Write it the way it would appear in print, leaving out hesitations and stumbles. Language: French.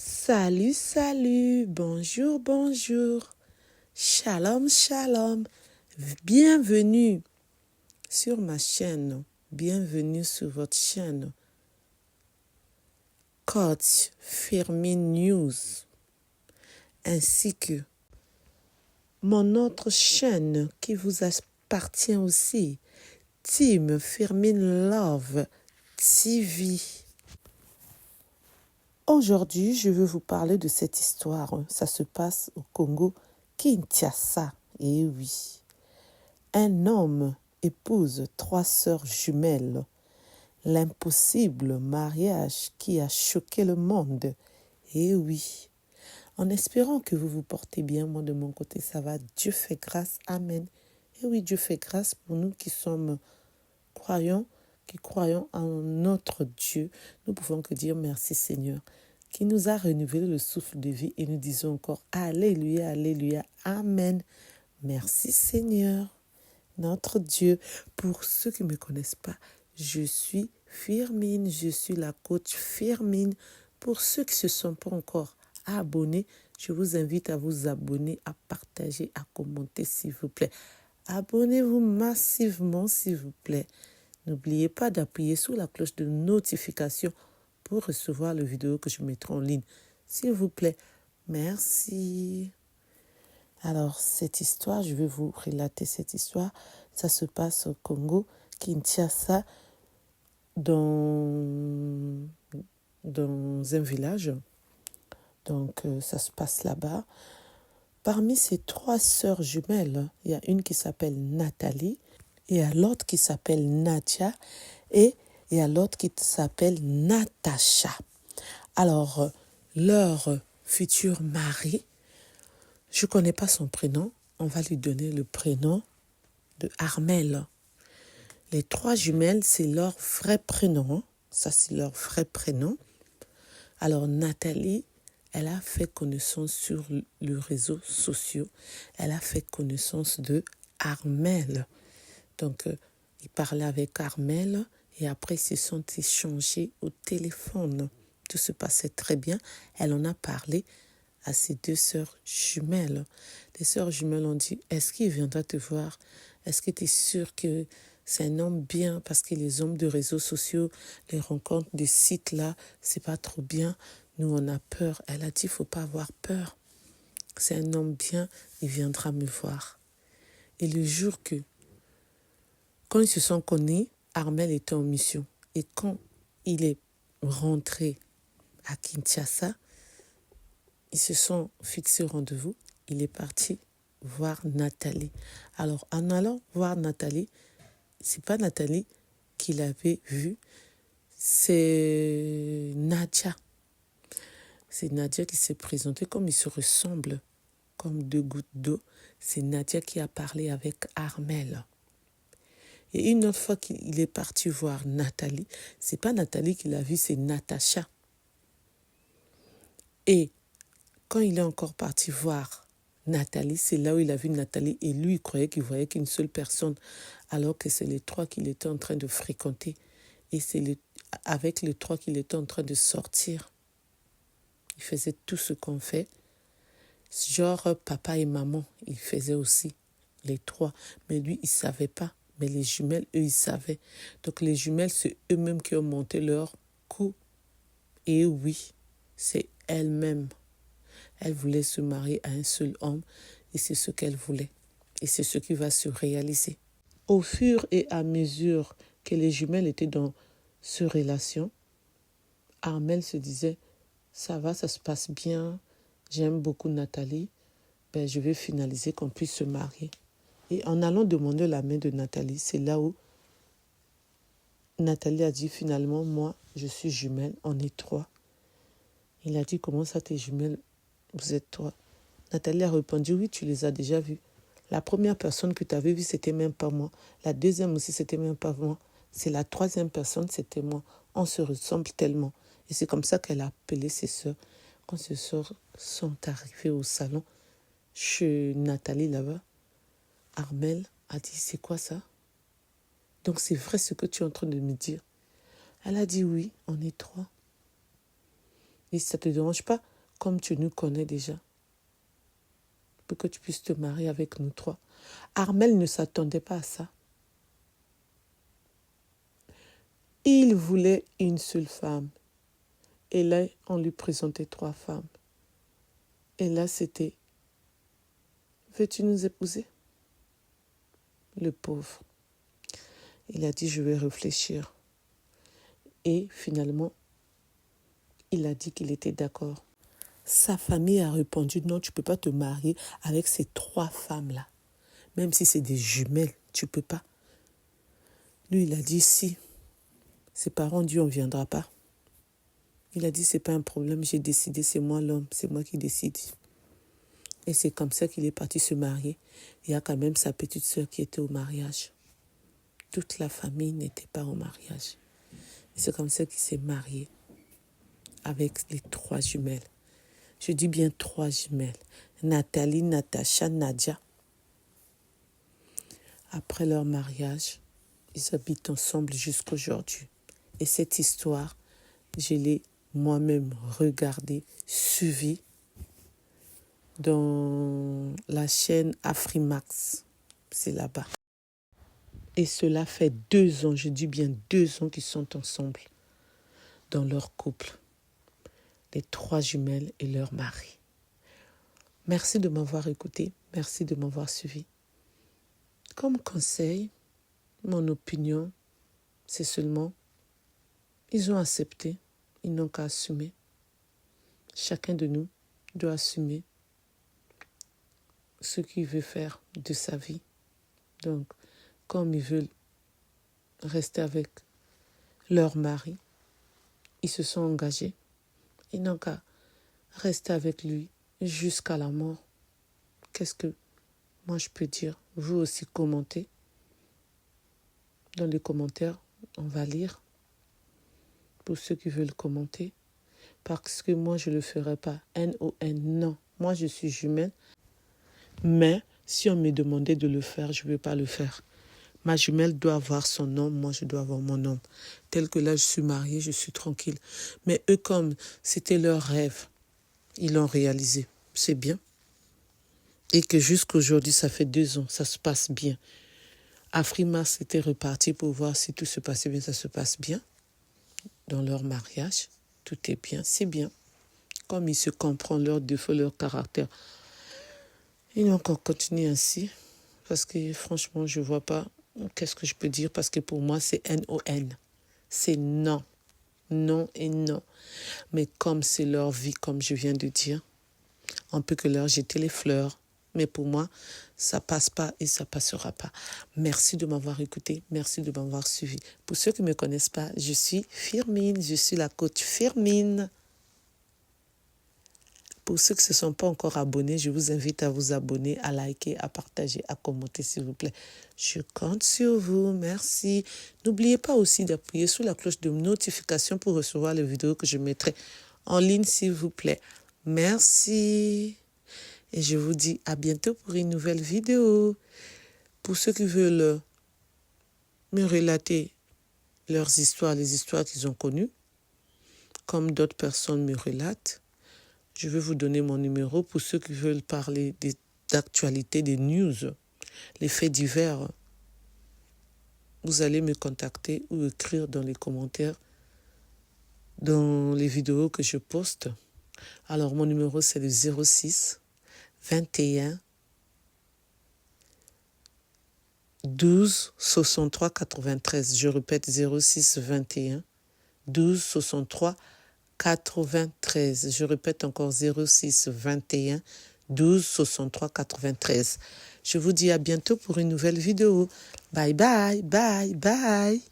Salut, salut, bonjour, bonjour, shalom, shalom, bienvenue sur ma chaîne, bienvenue sur votre chaîne, Coach Firmin News, ainsi que mon autre chaîne qui vous appartient aussi, Team Firmin Love TV. Aujourd'hui, je veux vous parler de cette histoire. Ça se passe au Congo, Kinshasa. Et oui, un homme épouse 3 sœurs jumelles. L'impossible mariage qui a choqué le monde. Et oui, en espérant que vous vous portez bien, moi de mon côté, ça va. Dieu fait grâce. Amen. Et oui, Dieu fait grâce pour nous qui sommes croyants, qui croyons en notre Dieu. Nous pouvons que dire merci Seigneur, qui nous a renouvelé le souffle de vie et nous disons encore Alléluia, Alléluia, Amen. Merci Seigneur, notre Dieu. Pour ceux qui ne me connaissent pas, je suis Firmin, je suis la coach Firmin. Pour ceux qui ne se sont pas encore abonnés, je vous invite à vous abonner, à partager, à commenter s'il vous plaît. Abonnez-vous massivement s'il vous plaît. N'oubliez pas d'appuyer sur la cloche de notification pour recevoir les vidéos que je mettrai en ligne. S'il vous plaît, merci. Alors, cette histoire, je vais vous relater cette histoire. Ça se passe au Congo, Kinshasa, dans un village. Donc, ça se passe là-bas. Parmi ces 3 sœurs jumelles, il y a une qui s'appelle Nathalie, il y a l'autre qui s'appelle Nadia et il y a l'autre qui s'appelle Natacha. Alors, leur futur mari, je ne connais pas son prénom, on va lui donner le prénom de Armel. Les 3 jumelles, c'est leur vrai prénom. Ça, c'est leur vrai prénom. Alors, Nathalie, elle a fait connaissance sur les réseaux sociaux. Elle a fait connaissance de Armel. Donc, il parlait avec Armel et après, ils se sont échangés au téléphone. Tout se passait très bien. Elle en a parlé à ses 2 sœurs jumelles. Les sœurs jumelles ont dit, est-ce qu'il viendra te voir? Est-ce que tu es sûre que c'est un homme bien? Parce que les hommes de réseaux sociaux, les rencontres de sites là, c'est pas trop bien. Nous, on a peur. Elle a dit, il ne faut pas avoir peur. C'est un homme bien, il viendra me voir. Et le jour quand ils se sont connus, Armel était en mission. Et quand il est rentré à Kinshasa, ils se sont fixés au rendez-vous. Il est parti voir Nathalie. Alors, en allant voir Nathalie, c'est pas Nathalie qu'il avait vue, c'est Nadia. C'est Nadia qui s'est présentée comme ils se ressemblent, comme 2 gouttes d'eau. C'est Nadia qui a parlé avec Armel. Et une autre fois qu'il est parti voir Nathalie, c'est pas Nathalie qu'il a vue, c'est Natacha. Et quand il est encore parti voir Nathalie, c'est là où il a vu Nathalie et lui, il croyait qu'il voyait qu'une seule personne, alors que c'est les 3 qu'il était en train de fréquenter. Et c'est avec les 3 qu'il était en train de sortir. Il faisait tout ce qu'on fait. Genre papa et maman, ils faisaient aussi, les 3. Mais lui, il ne savait pas. Mais les jumelles, eux, ils savaient. Donc les jumelles, c'est eux-mêmes qui ont monté leur coup. Et oui, c'est elles-mêmes. Elle voulait se marier à un seul homme et c'est ce qu'elle voulait. Et c'est ce qui va se réaliser. Au fur et à mesure que les jumelles étaient dans cette relation, Armel se disait, ça va, ça se passe bien, j'aime beaucoup Nathalie, je vais finaliser qu'on puisse se marier. Et en allant demander la main de Nathalie, c'est là où Nathalie a dit finalement, moi, je suis jumelle, on est 3. Il a dit, comment ça, tes jumelles, vous êtes 3? Nathalie a répondu, oui, tu les as déjà vues. La première personne que tu avais vue, c'était même pas moi. La deuxième aussi, c'était même pas moi. C'est la 3e personne, c'était moi. On se ressemble tellement. Et c'est comme ça qu'elle a appelé ses sœurs. Quand ses sœurs sont arrivées au salon, chez Nathalie là-bas, Armel a dit, c'est quoi ça? Donc c'est vrai ce que tu es en train de me dire. Elle a dit, oui, on est 3. Et ça ne te dérange pas, comme tu nous connais déjà, pour que tu puisses te marier avec nous trois. Armel ne s'attendait pas à ça. Il voulait une seule femme. Et là, on lui présentait 3 femmes. Et là, c'était, veux-tu nous épouser? Le pauvre. Il a dit, je vais réfléchir. Et finalement, il a dit qu'il était d'accord. Sa famille a répondu, non, tu ne peux pas te marier avec ces 3 femmes-là. Même si c'est des jumelles, tu ne peux pas. Lui, il a dit, si. Ses parents ont dit, on ne viendra pas. Il a dit, c'est pas un problème, j'ai décidé, c'est moi l'homme, c'est moi qui décide. Et c'est comme ça qu'il est parti se marier. Il y a quand même sa petite sœur qui était au mariage. Toute la famille n'était pas au mariage. Et c'est comme ça qu'il s'est marié avec les 3 jumelles. Je dis bien 3 jumelles. Nathalie, Natacha, Nadia. Après leur mariage, ils habitent ensemble jusqu'aujourd'hui. Et cette histoire, je l'ai moi-même regardée, suivie dans la chaîne Afrimax. C'est là-bas. Et cela fait 2 ans, je dis bien 2 ans qu'ils sont ensemble dans leur couple. Les 3 jumelles et leur mari. Merci de m'avoir écouté. Merci de m'avoir suivi. Comme conseil, mon opinion, c'est seulement, ils ont accepté, ils n'ont qu'à assumer. Chacun de nous doit assumer ce qu'il veut faire de sa vie. Donc, comme ils veulent rester avec leur mari, ils se sont engagés. Ils n'ont qu'à rester avec lui jusqu'à la mort. Qu'est-ce que moi je peux dire? Vous aussi commentez. Dans les commentaires, on va lire. Pour ceux qui veulent commenter. Parce que moi, je ne le ferai pas. N-O-N, non. Moi, je suis jumelle. Mais si on me demandait de le faire, je ne vais pas le faire. Ma jumelle doit avoir son homme, moi je dois avoir mon homme. Tel que là, je suis mariée, je suis tranquille. Mais eux, comme c'était leur rêve, ils l'ont réalisé. C'est bien. Et que jusqu'aujourd'hui, ça fait 2 ans, ça se passe bien. Afrimas était reparti pour voir si tout se passait bien, ça se passe bien. Dans leur mariage, tout est bien, c'est bien. Comme ils se comprennent, leurs défauts, leur caractère. Ils n'ont qu'à continuer ainsi. Parce que franchement, je ne vois pas qu'est-ce que je peux dire. Parce que pour moi, c'est N-O-N. C'est non. Non et non. Mais comme c'est leur vie, comme je viens de dire, on peut que leur jeter les fleurs. Mais pour moi, ça passe pas et ça passera pas. Merci de m'avoir écouté. Merci de m'avoir suivi. Pour ceux qui ne me connaissent pas, je suis Firmine. Je suis la coach Firmine. Pour ceux qui ne se sont pas encore abonnés, je vous invite à vous abonner, à liker, à partager, à commenter, s'il vous plaît. Je compte sur vous. Merci. N'oubliez pas aussi d'appuyer sur la cloche de notification pour recevoir les vidéos que je mettrai en ligne, s'il vous plaît. Merci. Et je vous dis à bientôt pour une nouvelle vidéo. Pour ceux qui veulent me relater leurs histoires, les histoires qu'ils ont connues, comme d'autres personnes me relatent, je vais vous donner mon numéro pour ceux qui veulent parler d'actualité, des news, les faits divers. Vous allez me contacter ou écrire dans les commentaires, dans les vidéos que je poste. Alors, mon numéro, c'est le 06 21 12 63 93. Je répète, 06 21 12 63 93. Je répète encore, 06 21 12 63 93. Je vous dis à bientôt pour une nouvelle vidéo. Bye bye, bye, bye.